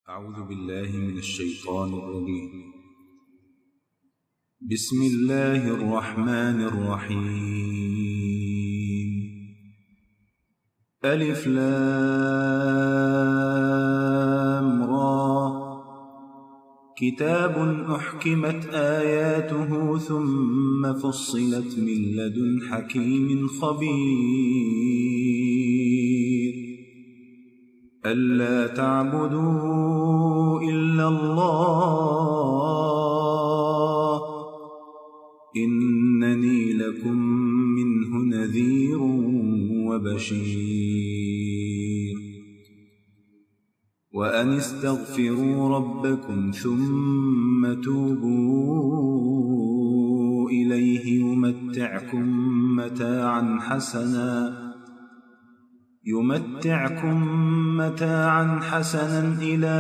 أعوذ بالله من الشيطان الرجيم. بسم الله الرحمن الرحيم. ألف لام را. كتاب أحكمت آياته ثم فصلت من لدن حكيم خبير. ألا تعبدوا إلا الله إنني لكم منه نذير وبشير. وأن استغفروا ربكم ثم توبوا إليه يمتعكم متاعا حسنا إلى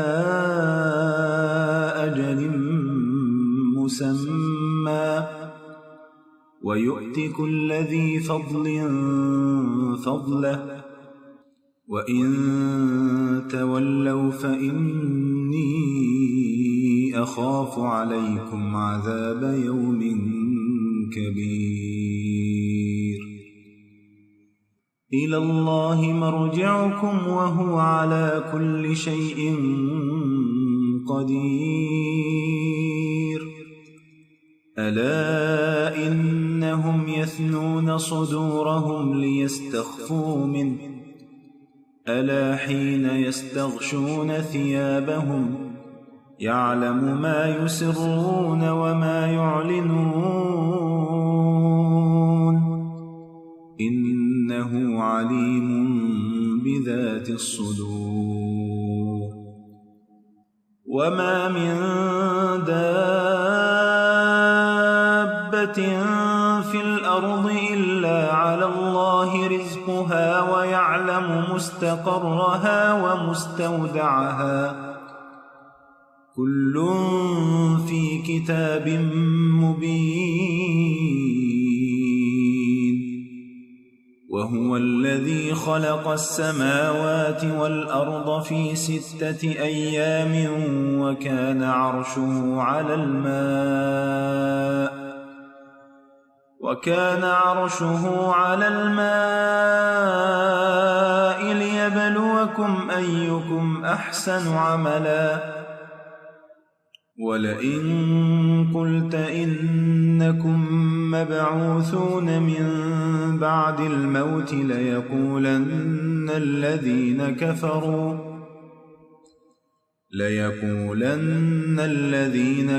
أجل مسمى ويؤت كل ذي فضل فضله وإن تولوا فإني أخاف عليكم عذاب يوم كبير. إلى الله مرجعكم وهو على كل شيء قدير. ألا إنهم يثنون صدورهم ليستخفوا منه ألا حين يستغشون ثيابهم يعلم ما يسرون وما يعلنون إنه عليم بذات الصدور. وما من دابة في الأرض إلا على الله رزقها ويعلم مستقرها ومستودعها كل في كتاب مبين. وهو الذي خلق السماوات والأرض في 6 أيام وكان عرشه على الماء ليبلوكم أيكم أحسن عملا. ولئن قلت إنكم مبعوثون من بعد الموت ليقولن الذين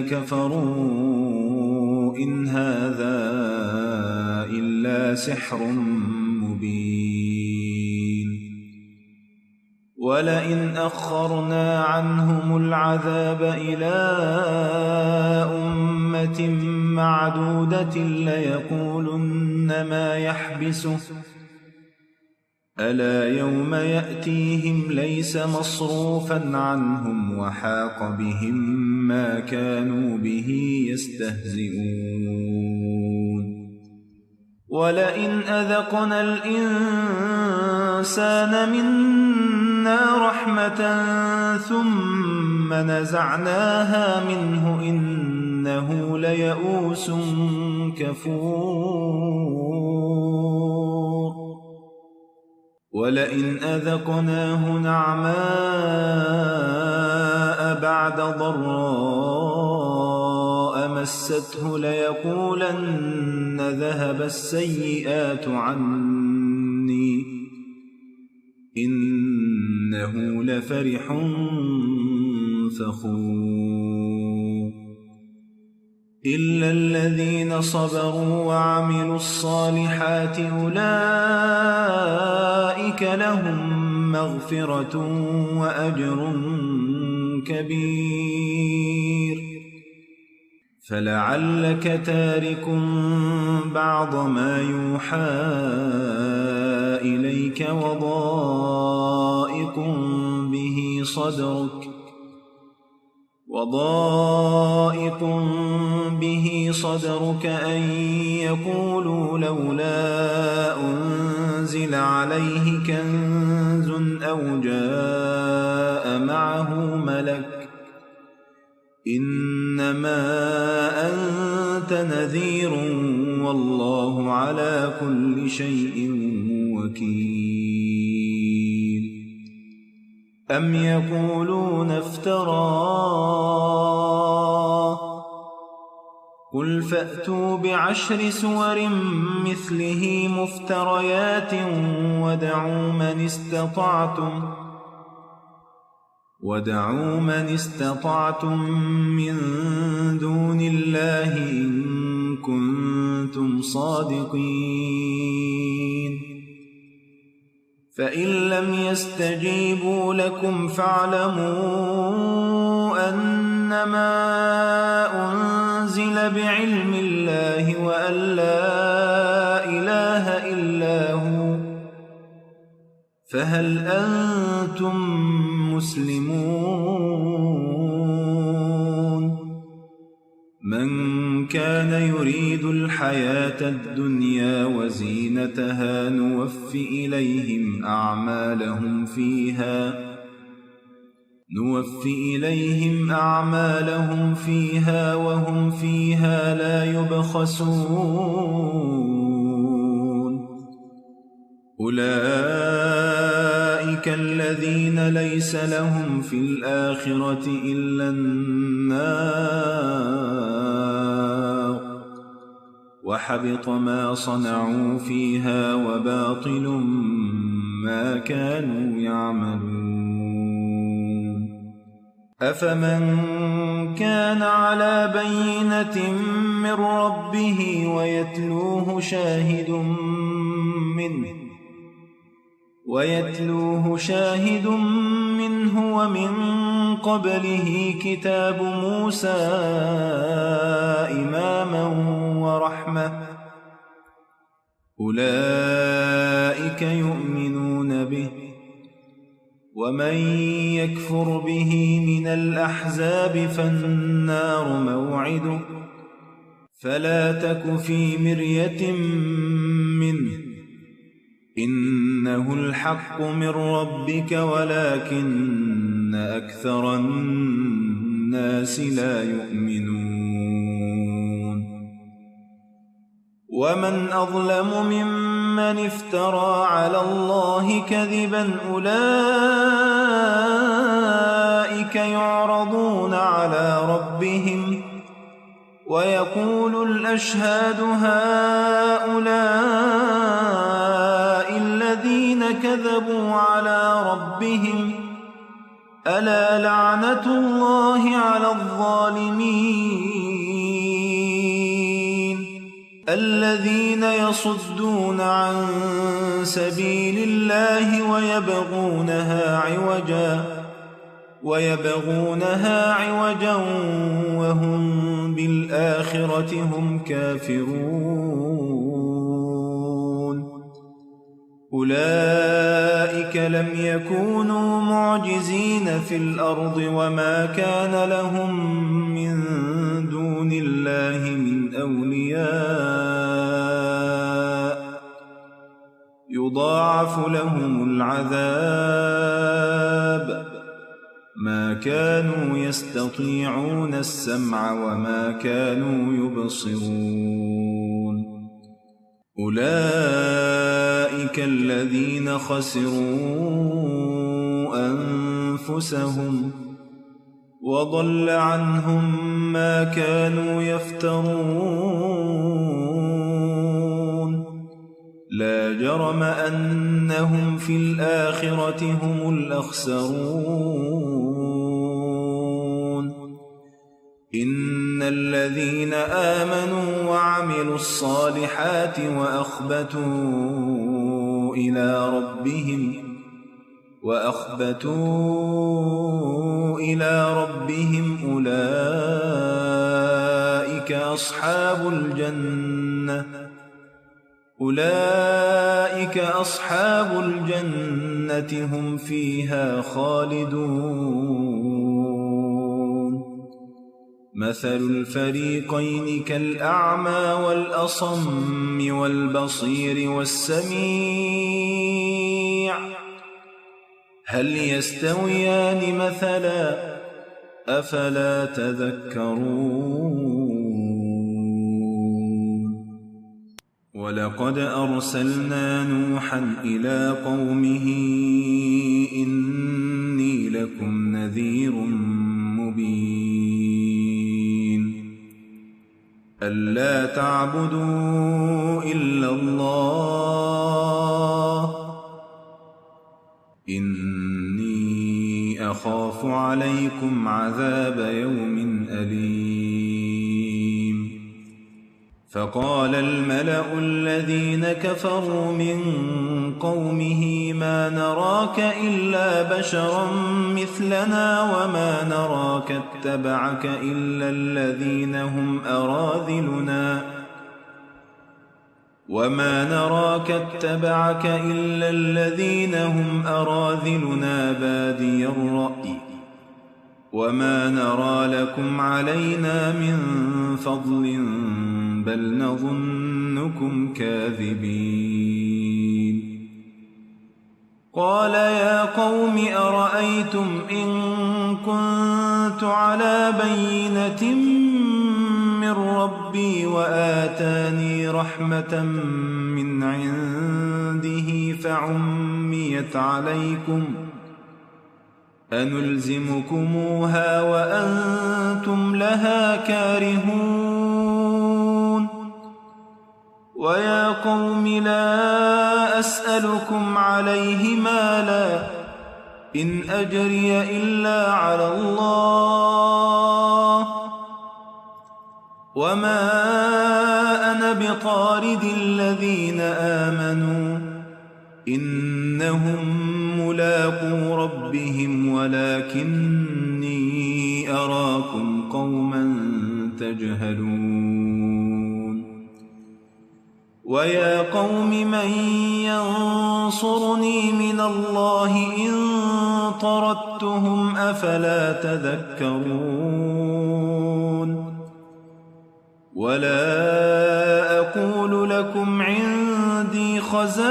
كفروا إن هذا إلا سحر مبين. ولئن أخرنا عنهم العذاب إلى أمة معدودة ليقولن ما يحبسه ألا يوم يأتيهم ليس مصروفا عنهم وحاق بهم ما كانوا به يستهزئون. ولئن أذقنا الإنسان منا رحمة ثم نزعناها منه إنه ليئوس كفور. ولئن أذقناه نعماء بعد ضراء مسته ليقولن ذهب السيئات عني إنه لفرح فخور. إلا الذين صبروا وعملوا الصالحات أولئك لهم مغفرة وأجر كبير. فلعلك تارك بعض ما يوحى إليك وضائق به صدرك أن يقولوا لولا أنزل عليه كنز أو جاء معه ملوم لك إنما أنت نذير والله على كل شيء وكيل أم يقولون افتراه قل فأتوا بعشر سور مثله مفتريات ودعوا من استطعتم من دون الله إن كنتم صادقين فإن لم يستجيبوا لكم فاعلموا أنما أنزل بعلم الله وأن لا إله إلا هو فهل أنتم مسلمون من كان يريد الحياة الدنيا وزينتها نوف إليهم أعمالهم فيها وهم فيها لا يبخسون أولئك الذين ليس لهم في الآخرة إلا النار وحبط ما صنعوا فيها وباطل ما كانوا يعملون أفمن كان على بينة من ربه ويتلوه شاهد منه ومن قبله كتاب موسى إماما ورحمة أولئك يؤمنون به ومن يكفر به من الأحزاب فالنار موعده فلا تك في مرية منه إنه الحق من ربك ولكن أكثر الناس لا يؤمنون ومن أظلم ممن افترى على الله كذبا أولئك يعرضون على ربهم ويقول الأشهاد هؤلاء الذين كذبوا على ربهم ألا لعنة الله على الظالمين الذين يصدون عن سبيل الله ويبغونها عوجا وهم بالآخرة هم كافرون أولئك لم يكونوا معجزين في الأرض وما كان لهم من دون الله من أولياء يضاعف لهم العذاب ما كانوا يستطيعون السمع وما كانوا يبصرون أولئك الذين خسروا أنفسهم وضل عنهم ما كانوا يفترون لا جرم أنهم في الآخرة هم الأخسرون إن الذين آمنوا وعملوا الصالحات وأخبتوا إلى ربهم أولئك أصحاب الجنة هم فيها خالدون مثل الفريقين كالأعمى والأصم والبصير والسميع هل يستويان مثلا أفلا تذكرون ولقد أرسلنا نوحا إلى قومه إني لكم نذير مبين ألا تعبدوا إلا الله إني أخاف عليكم عذاب يوم أليم فقال الملأ الذين كفروا من قومه ما نراك إلا بشرا مثلنا وما نراك اتبعك إلا الذين هم أراذلنا بادي الرأي وما نرى لكم علينا من فضل بل نظنكم كاذبين قال يا قوم أرأيتم إن كنت على بينة من ربي وآتاني رحمة من عنده فعميت عليكم أنلزمكموها وأنتم لها كارهون ويا قوم لا أسألكم عليه مالا إن أجري إلا على الله وما أنا بطارد الذين آمنوا إنهم ملاقو ربهم ولكني أراكم قوما تجهلون ويا قوم من ينصرني من الله إن طردتهم أفلا تذكرون ولا أقول لكم عندي خزائن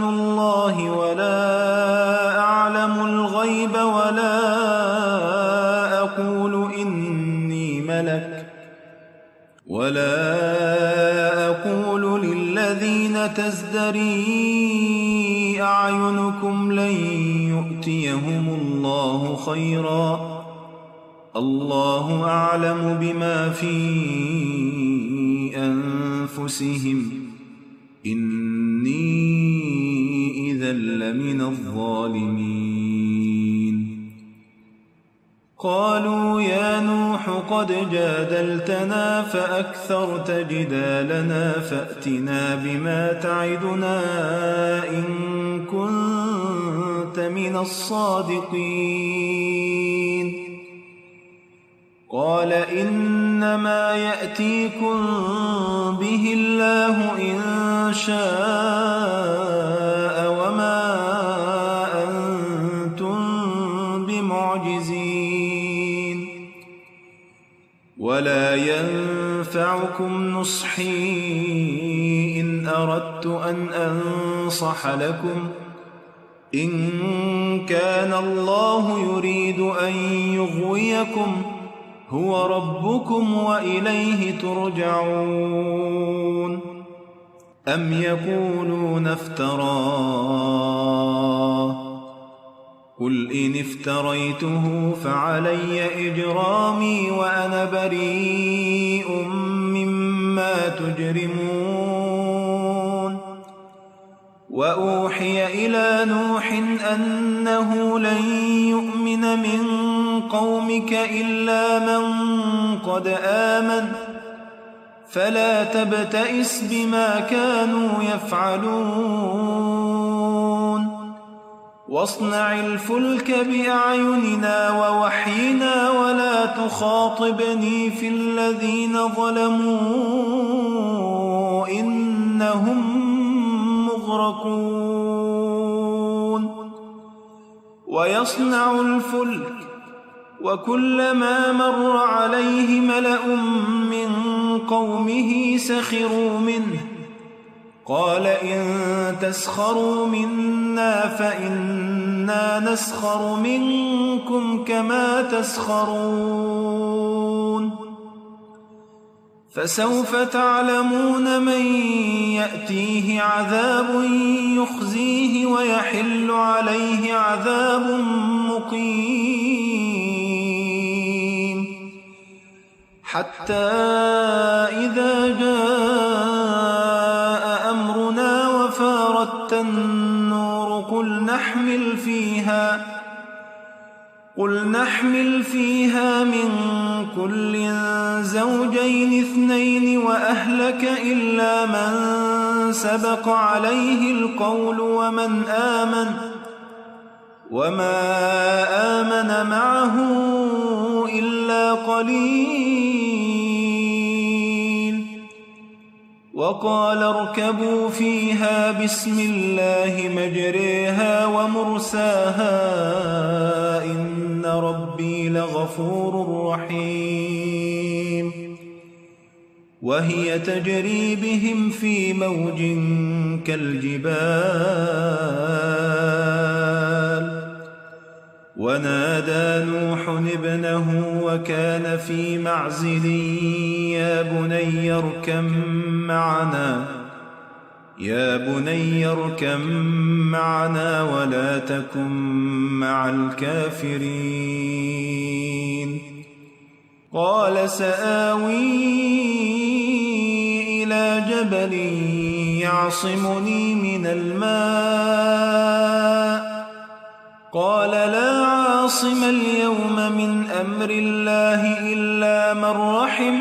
الله ولا أعلم الغيب ولا أقول إني ملك ولا أقول للذين تزدري أعينكم لن يؤتيهم الله خيرا الله أعلم بما في أنفسهم إني إذا لمن الظالمين قالوا يا نوح قد جادلتنا فأكثرت جدالنا فأتنا بما تعدنا إن كنت من الصادقين قال إنما يأتيكم به الله إن شاء وما أنتم بمعجزين ولا ينفعكم نصحي إن أردت أن أنصح لكم إن كان الله يريد أن يغويكم هو ربكم وإليه ترجعون أم يقولون افتراه قل إن افتريته فعلي إجرامي وأنا بريء مما تجرمون وأوحي إلى نوح أنه لن يؤمن من قومك إلا من قد آمن فلا تبتئس بما كانوا يفعلون واصنع الفلك بأعيننا ووحينا ولا تخاطبني في الذين ظلموا إنهم مغرقون ويصنع الفلك وكلما مر عليه ملأ من قومه سخروا منه قال إن تسخروا منا فإنا نسخر منكم كما تسخرون فسوف تعلمون من يأتيه عذاب يخزيه ويحل عليه عذاب مقيم حتى إذا جاء أمرنا وفارت النور قل نحمل فيها من كل زوجين اثنين وأهلك إلا من سبق عليه القول وما آمن معه إلا قليل وقال اركبوا فيها بسم الله مجريها ومرساها إن ربي لغفور رحيم وهي تجري بهم في موج كالجبال ونادى نوح ابنه وكان في معزل يا بني اركم معنا ولا تكن مع الكافرين قال سآوي إلى جبل يعصمني من الماء قال لا عاصم اليوم من أمر الله إلا من رحم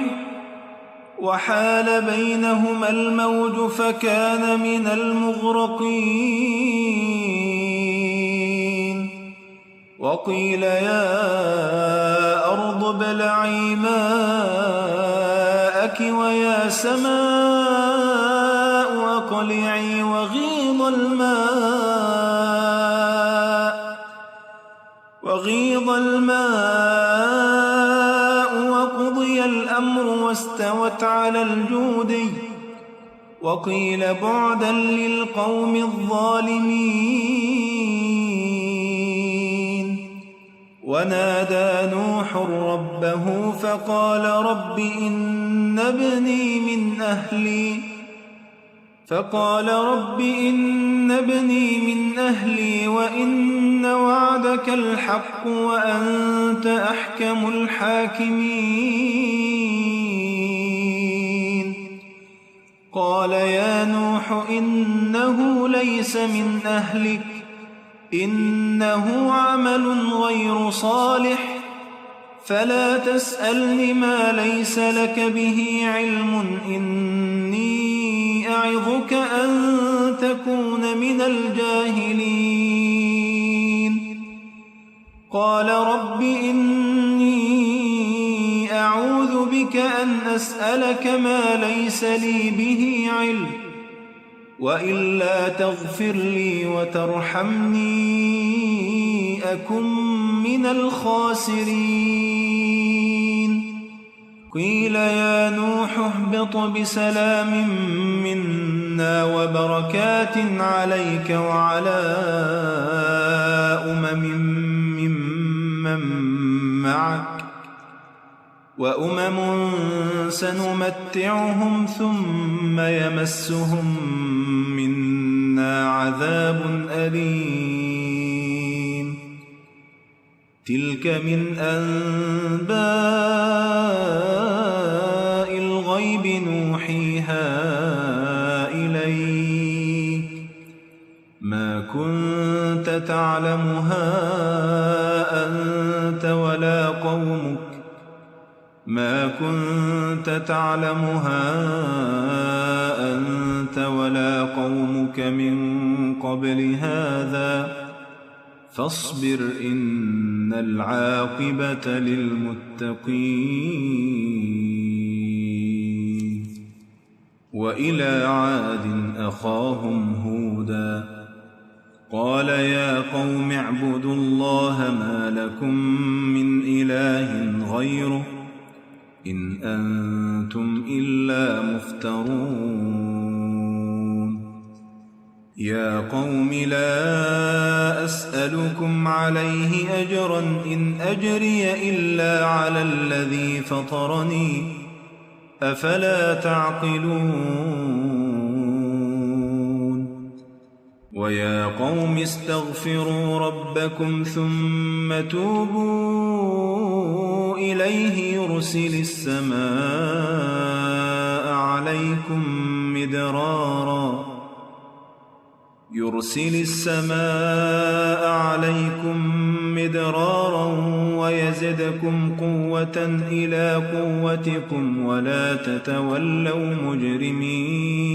وحال بينهما الموج فكان من المغرقين وقيل يا أرض ابلعي ماءك ويا سماء أقلعي وغيض الماء وقضي الأمر واستوت على الجودي وقيل بعدا للقوم الظالمين ونادى نوح ربه فقال رب إن ابني من أهلي وإن وعدك الحق وأنت أحكم الحاكمين قال يا نوح إنه ليس من أهلك إنه عمل غير صالح فلا تسألني ما ليس لك به علم إني أعظك أن تكون من الجاهلين قال رب إني أعوذ بك أن أسألك ما ليس لي به علم وإلا تغفر لي وترحمني أكن من الخاسرين قيل يا نوح اهبط بسلام منا وبركات عليك وعلى ممن معك وأمم سنمتعهم ثم يمسهم منا عذاب أليم تلك من أنباء الغيب نوحيها إليك ما كنت تعلمها أنت ولا قومك من قبل هذا فاصبر إن العاقبة للمتقين وإلى عاد أخاهم هودا قال يا قوم اعبدوا الله ما لكم من إله غيره إن أنتم إلا مفترون يا قوم لا أسألكم عليه أجرا إن أجري إلا على الذي فطرني أفلا تعقلون ويا قوم استغفروا ربكم ثم توبوا إليه يرسل السماء عليكم مدرارا ويزدكم قوة إلى قوتكم ولا تتولوا مجرمين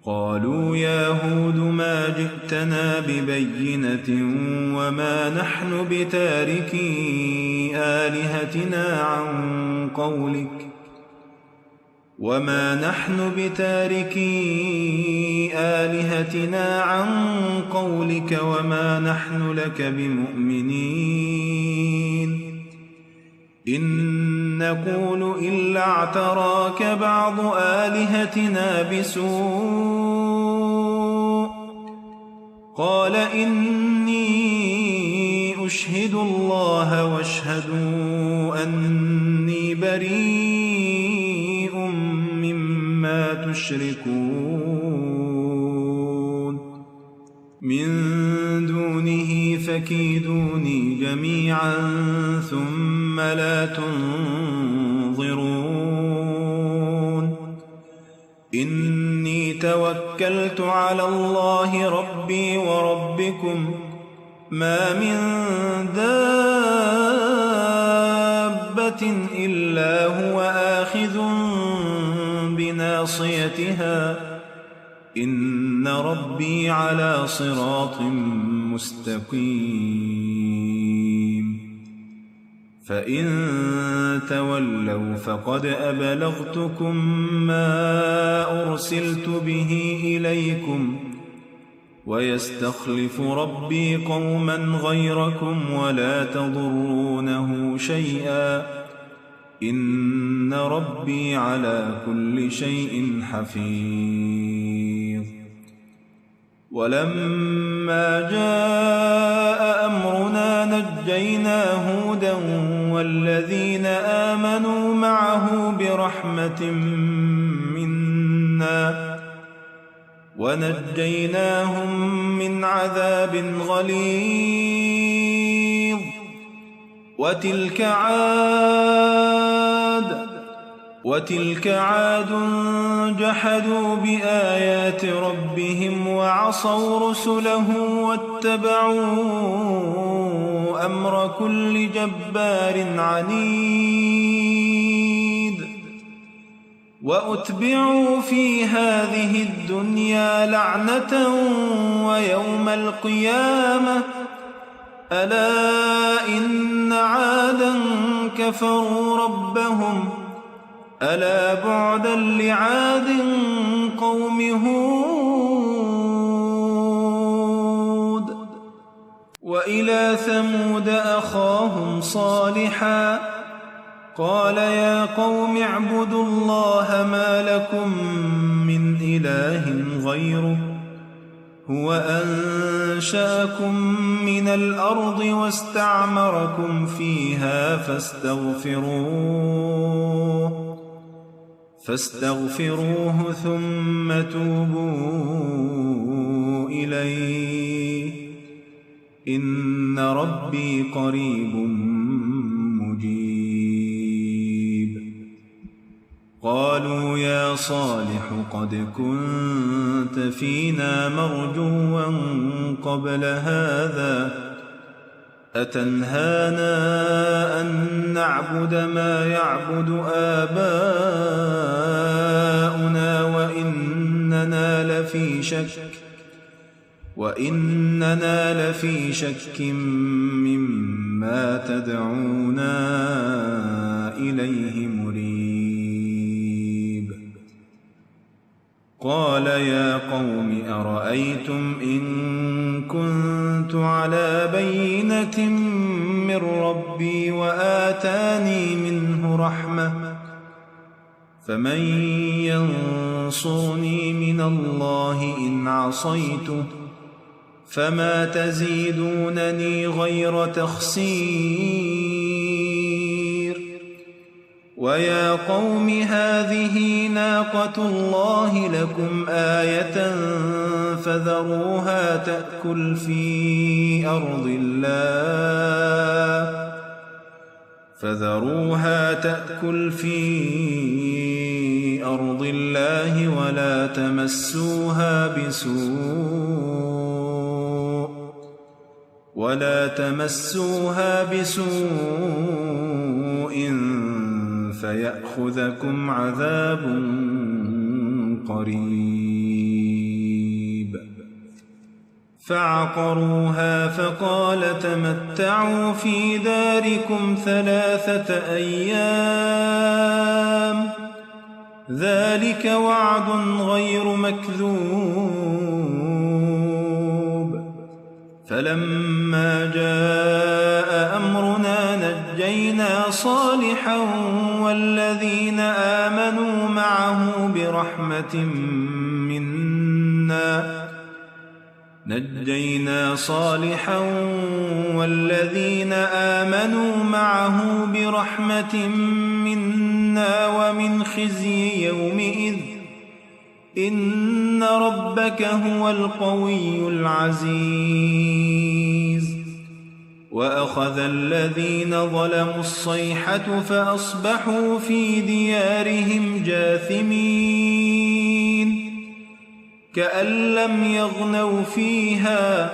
قالوا يا هود ما جئتنا ببينة وما نحن بتاركي آلهتنا عن قولك وما نحن لك بمؤمنين إن نقول إلا اعتراك بعض آلهتنا بسوء قال إني أشهد الله واشهدوا أني بريء مما تشركون من دونه فكيدوني جميعا ثم لا تنظرون إني توكلت على الله ربي وربكم ما من دابة إلا هو آخذ بناصيتها إن ربي على صراط مستقيم فإن تولوا فقد أبلغتكم ما أرسلت به إليكم ويستخلف ربي قوما غيركم ولا تضرونه شيئا إن ربي على كل شيء حفيظ ولما جاء أمرنا نجينا هودا والذين آمنوا معه برحمة منا ونجيناهم من عذاب غليظ وتلك عاد جحدوا بآيات ربهم وعصوا رسله واتبعوا أمر كل جبار عنيد وأتبعوا في هذه الدنيا لعنة ويوم القيامة ألا إن عادا كفروا ربهم ألا بعدا لعاد قوم هود وإلى ثمود أخاهم صالحا قال يا قوم اعبدوا الله ما لكم من إله غيره هو أنشأكم من الأرض واستعمركم فيها فاستغفروه ثم توبوا إليه إن ربي قريب مجيب قالوا يا صالح قد كنت فينا مرجوا قبل هذا أتنهانا أن نعبد ما يعبد آباؤنا وإننا لفي شك مما تدعونا إليه مريب قال يا قوم أرأيتم إن كنت على بينة من ربي وآتاني منه رحمة فمن ينصرني من الله إن عصيته فما تزيدونني غير تخسير ويا قوم هذه ناقة الله لكم آية فذروها تأكل في أرض الله ولا تمسوها بسوء فيأخذكم عذاب قريب فعقروها فقال تمتعوا في داركم 3 أيام ذلك وعد غير مكذوب فلما جاء أمرنا نجينا صالحا والذين آمنوا معه برحمة منا ومن خزي يومئذ إن ربك هو القوي العزيز وأخذ الذين ظلموا الصيحة فأصبحوا في ديارهم جاثمين كأن لم يغنوا فيها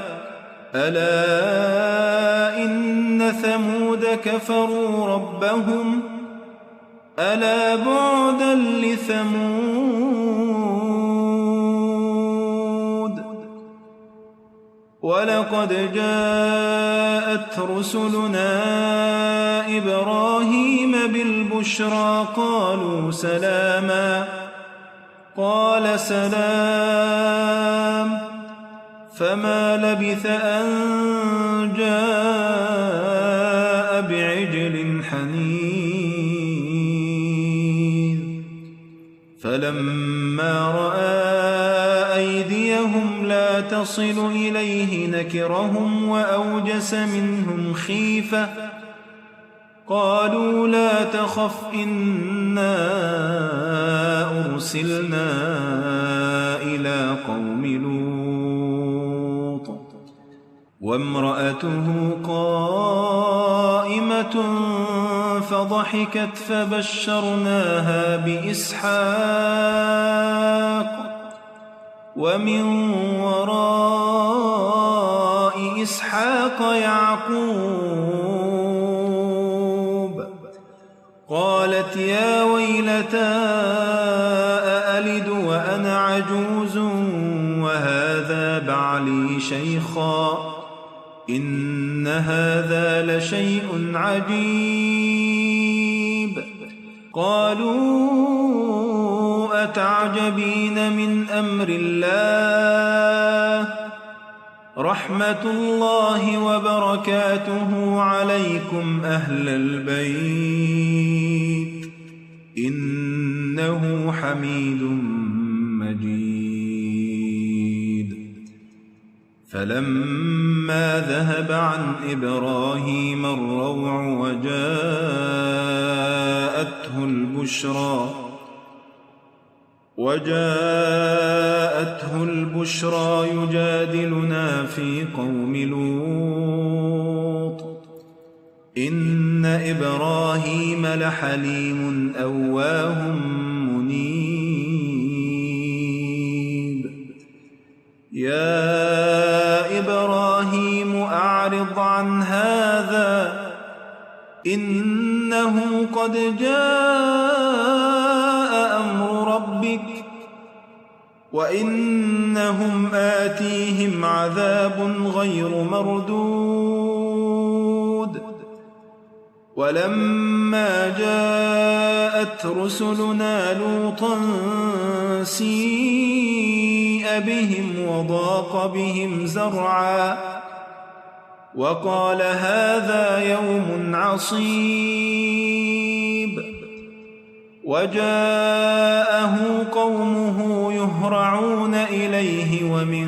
ألا إن ثمود كفروا ربهم ألا بعدا لثمود ولقد جاءت رسلنا إبراهيم بالبشرى قالوا سلاما قال سلام فما لبث أن جاء بعجل حنيذ فلما رأى أيديهم لا تصل إليه نكرهم وأوجس منهم خيفة قالوا لا تخف إنا أرسلنا إلى قوم لوط وامرأته قائمة فضحكت فبشرناها بإسحاق ومن وراء إسحاق يعقوب قالت يا ويلتى أألد وأنا عجوز وهذا بعلي شيخا إن هذا لشيء عجيب قالوا أتعجبين من أمر الله رحمة الله وبركاته عليكم أهل البيت إنه حميد مجيد فلما ذهب عن إبراهيم الروع وجاءته البشرى يجادلنا في قوم لوط إن إبراهيم لحليم أواه منيب يا إبراهيم أعرض عن هذا إنه قد جاء أمر ربك وإنهم آتيهم عذاب غير مردود ولما جاءت رسلنا لوطا سيء بهم وضاق بهم زرعا وقال هذا يوم عصيب وجاءه قومه يهرعون إليه ومن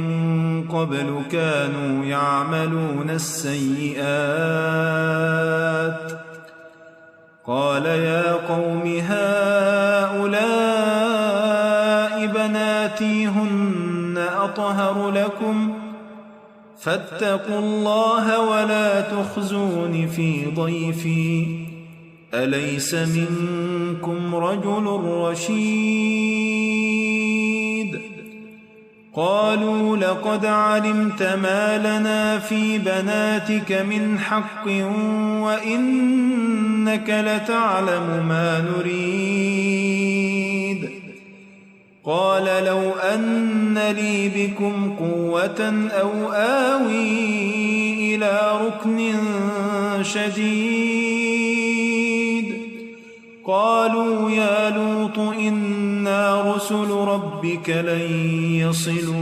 قبل كانوا يعملون السيئات قال يا قوم هؤلاء بناتي هن أطهر لكم فاتقوا الله ولا تخزون في ضيفي أليس منكم رجل رشيد قالوا لقد علمت ما لنا في بناتك من حق وإنك لتعلم ما نريد قال لو أن لي بكم قوة أو آوي إلى ركن شديد قالوا يا لوط إنا رسل ربك لن يصلوا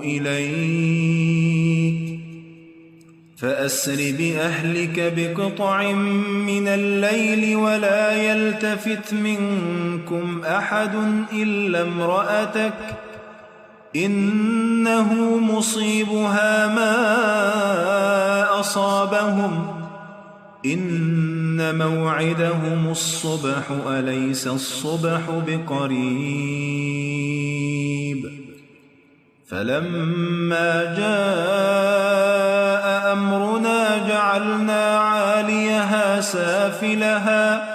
إليك فأسر بأهلك بقطع من الليل ولا يلتفت منكم أحد إلا امرأتك إنه مصيبها ما أصابهم إن موعدهم الصبح أليس الصبح بقريب فلما جاء أمرنا جعلنا عاليها سافلها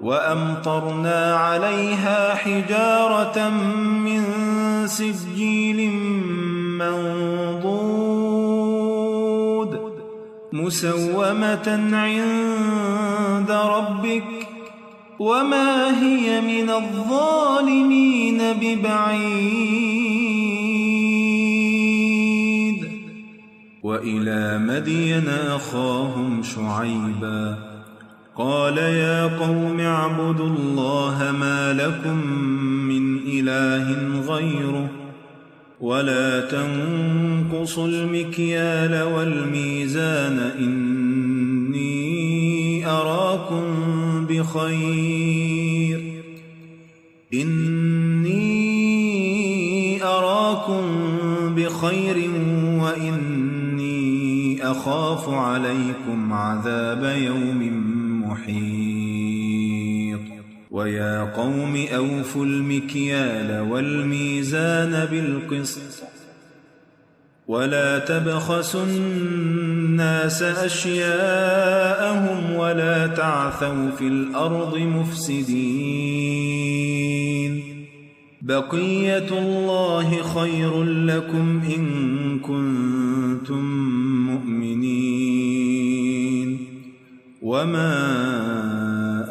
وأمطرنا عليها حجارة من سجيل منضود مسومة عند ربك وما هي من الظالمين ببعيد وإلى مدين أخاهم شعيبا قال يا قوم اعبدوا الله ما لكم من إله غيره ولا تنقصوا المكيال والميزان إني أراكم بخير وإني أخاف عليكم عذاب يوم محيط ويا قوم أوفوا المكيال والميزان بالقسط ولا تبخسوا الناس أشياءهم ولا تعثوا في الأرض مفسدين بقية الله خير لكم إن كنتم مؤمنين وما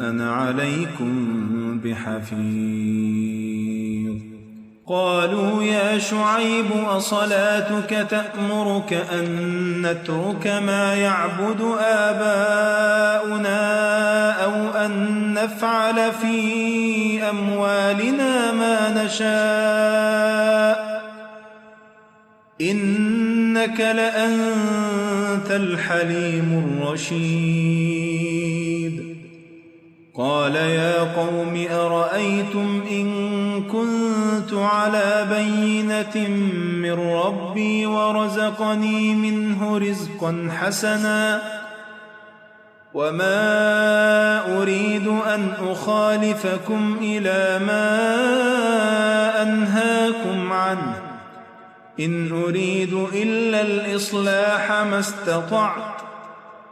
أنا عليكم بحفيظ قالوا يا شعيب أصلاتك تأمرك أن نترك ما يعبد آباؤنا أو أن نفعل في أموالنا ما نشاء إنك لأنت الحليم الرشيد قال يا قوم أرأيتم إن كنت على بينة من ربي ورزقني منه رزقا حسنا وما أريد أن أخالفكم إلى ما أنهاكم عنه إن أريد إلا الإصلاح ما استطعت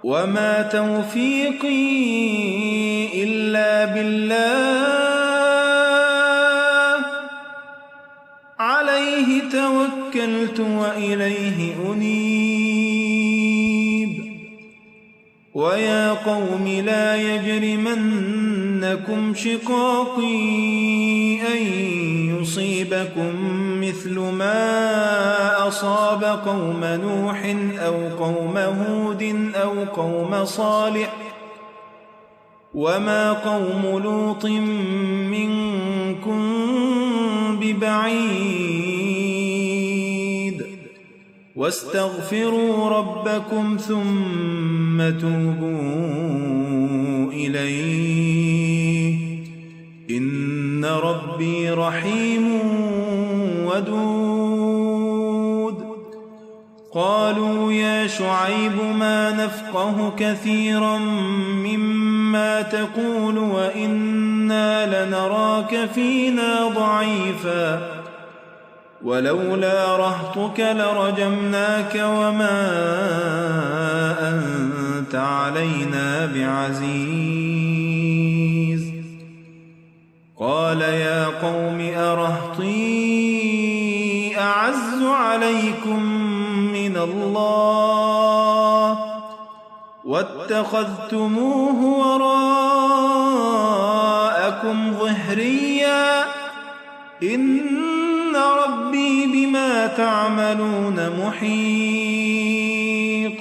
وما توفيقي إلا بالله عليه توكلت وإليه أنيب ويا قوم لا يجرمنكم شقاقي أن يصيبكم مثل ما أصاب قوم نوح أو قوم هود أو قوم صالح وما قوم لوط منكم ببعيد واستغفروا ربكم ثم توبوا إليه إن ربي رحيم ودود. قالوا يا شعيب ما نفقه كثيرا مما تقول وإنا لنراك فينا ضعيفا ولولا رهطك لرجمناك وما أنت علينا بعزيز. قال يا قوم أرهطي أعز عليكم من الله واتخذتموه وراءكم ظهريا إن ربي بما تعملون محيط.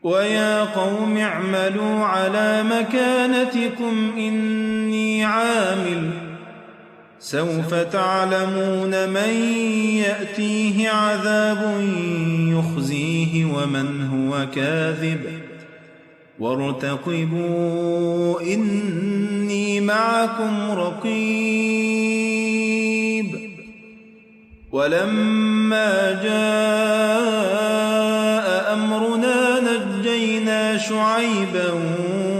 ويا قوم اعملوا على مكانتكم إني عامل سوف تعلمون من يأتيه عذاب يخزيه ومن هو كاذب وارتقبوا إني معكم رقيب. ولما جاء أمرنا نجينا شعيبا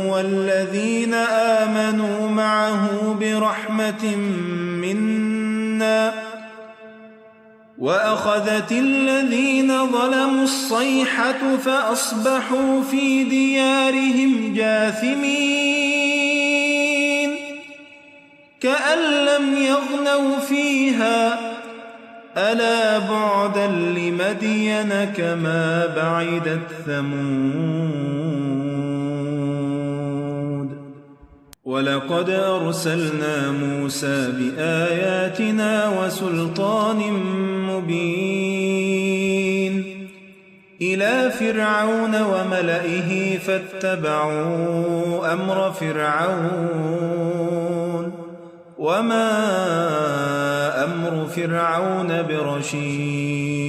والذين آمنوا معه برحمة منا وأخذت الذين ظلموا الصيحة فأصبحوا في ديارهم جاثمين كأن لم يغنوا فيها ألا بعدا لمدين كما بعدت ثمود. ولقد أرسلنا موسى بآياتنا وسلطان مبين إلى فرعون وملئه فاتبعوا أمر فرعون وما أمر فرعون برشيد.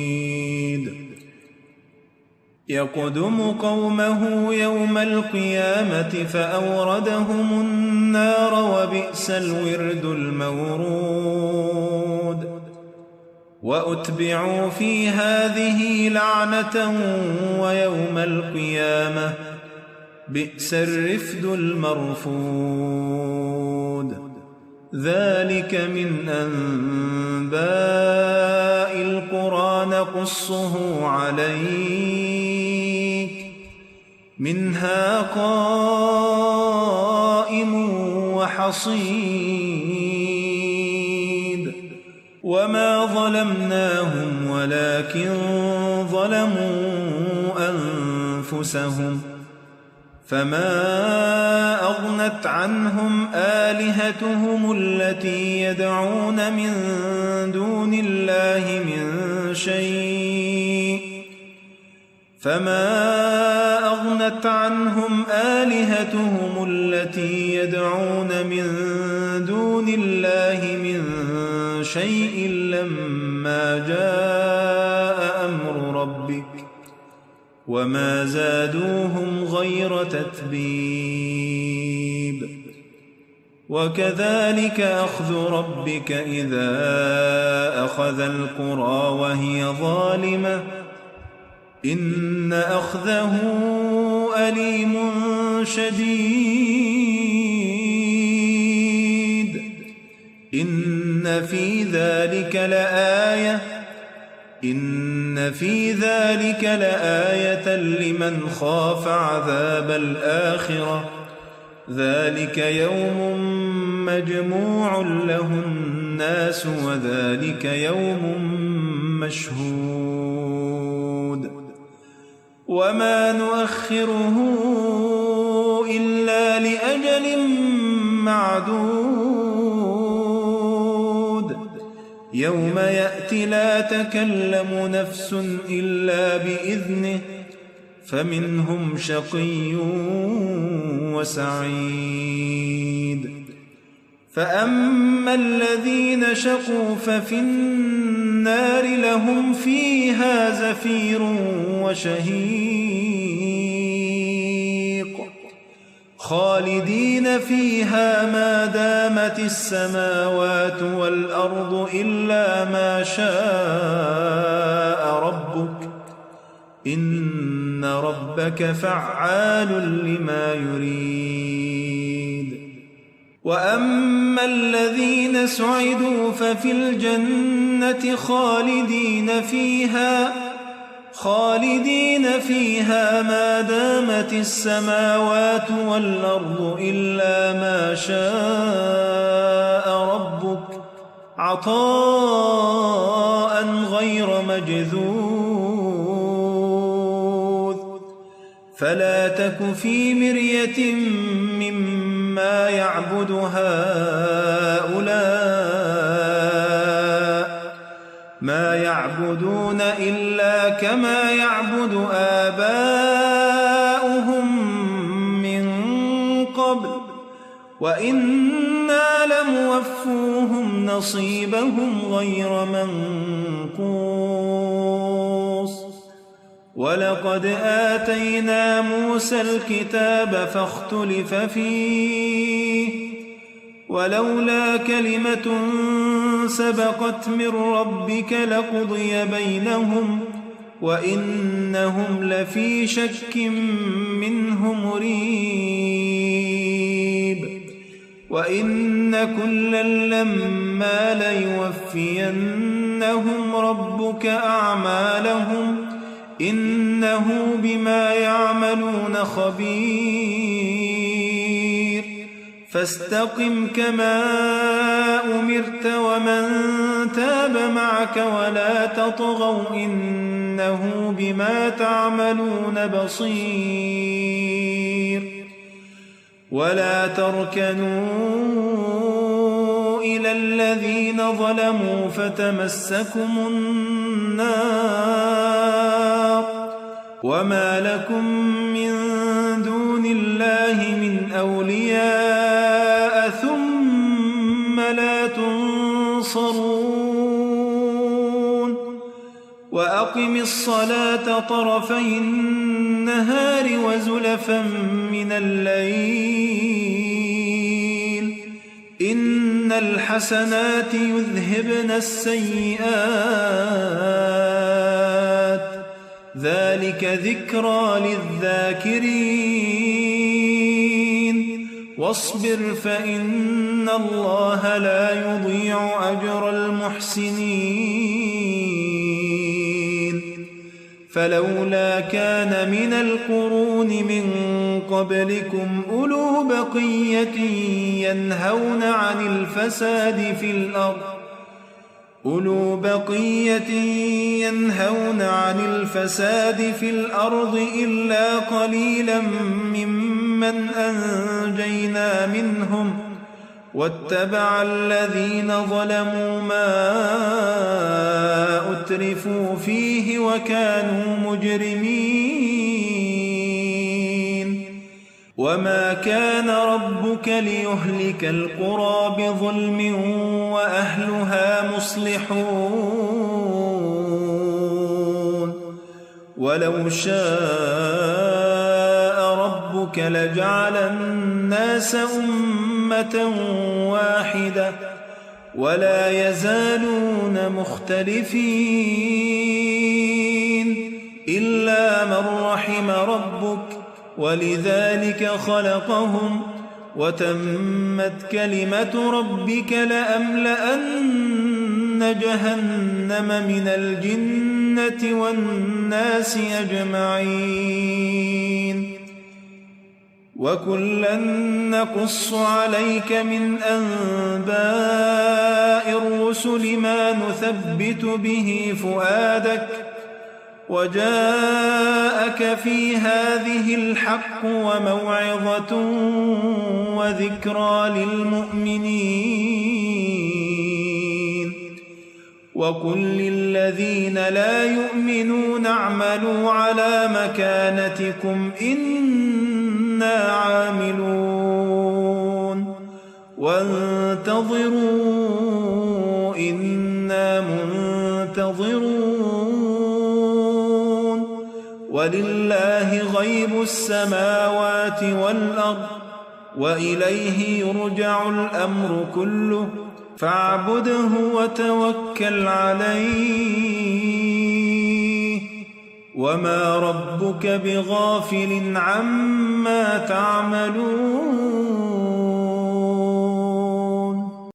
يقدم قومه يوم القيامة فأوردهم النار وبئس الورد المورود. وأتبعوا في هذه لعنة ويوم القيامة بئس الرفد المرفود. ذلك من أنباء القرى نقصه عليك منها قائم وحصيد. وما ظلمناهم ولكن ظلموا أنفسهم فما أغنت عنهم آلهتهم التي يدعون من دون الله من شيء لما جاء أمر ربك وما زادوهم غير تتبيب. وكذلك أخذ ربك إذا أخذ القرى وهي ظالمة إن أخذه أليم شديد. إن في ذلك لآية لمن خاف عذاب الآخرة ذلك يوم مجموع له الناس وذلك يوم مشهود. وما نؤخره إلا لأجل معدود يوم يأتي لا تكلم نفس إلا بإذنه فمنهم شقي وسعيد. فأما الذين شقوا ففي النار لهم فيها زفير وشهيق خالدين فيها ما دامت السماوات والأرض إلا ما شاء ربك إن ربك فعال لما يريد. وأما الذين سعدوا ففي الجنة خالدين فيها ما دامت السماوات والأرض إلا ما شاء ربك عطاء غير مجذوذ. فلا تك في مرية مما يعبد هؤلاء ما يعبدون إلا كما يعبد آباؤهم من قبل وإنا لموفوهم نصيبهم غير منقوص. ولقد آتينا موسى الكتاب فاختلف فيه ولولا كلمة سبقت من ربك لقضي بينهم وإنهم لفي شك منه مريب. وإن كلا لما ليوفينهم ربك أعمالهم إنه بما يعملون خبير. فاستقم كما أمرت ومن تاب معك ولا تطغوا إنه بما تعملون بصير. ولا تركنوا إلى الذين ظلموا فتمسكم النار وما لكم من دون الله من أولياء ثم لا تنصرون. وأقم الصلاة طرفي النهار وزلفا من الليل إن الحسنات يذهبن السيئات ذلك ذكرى للذاكرين. واصبر فإن الله لا يضيع أجر المحسنين. فلولا كان من القرون من قبلكم أولو بقية ينهون عن الفساد في الأرض إلا قليلا ممن أنجينا منهم واتبع الذين ظلموا ما أترفوا فيه وكانوا مجرمين. وما كان ربك ليهلك القرى بظلم وأهلها مصلحون. ولو شاء ربك لجعل الناس أمة واحدة ولا يزالون مختلفين إلا من رحم ربك ولذلك خلقهم وتمت كلمة ربك لأملأن جهنم من الجنة والناس أجمعين. وكلا نقص عليك من أنباء الرسل ما نثبت به فؤادك وجاءك في هذه الحق وموعظة وذكرى للمؤمنين. وقل للذين لا يؤمنون اعملوا على مكانتكم إنا عاملون وانتظروا إنا منتظرون ولله غيب السماوات والأرض وإليه يرجع الأمر كله فاعبده وتوكل عليه وما ربك بغافل عما تعملون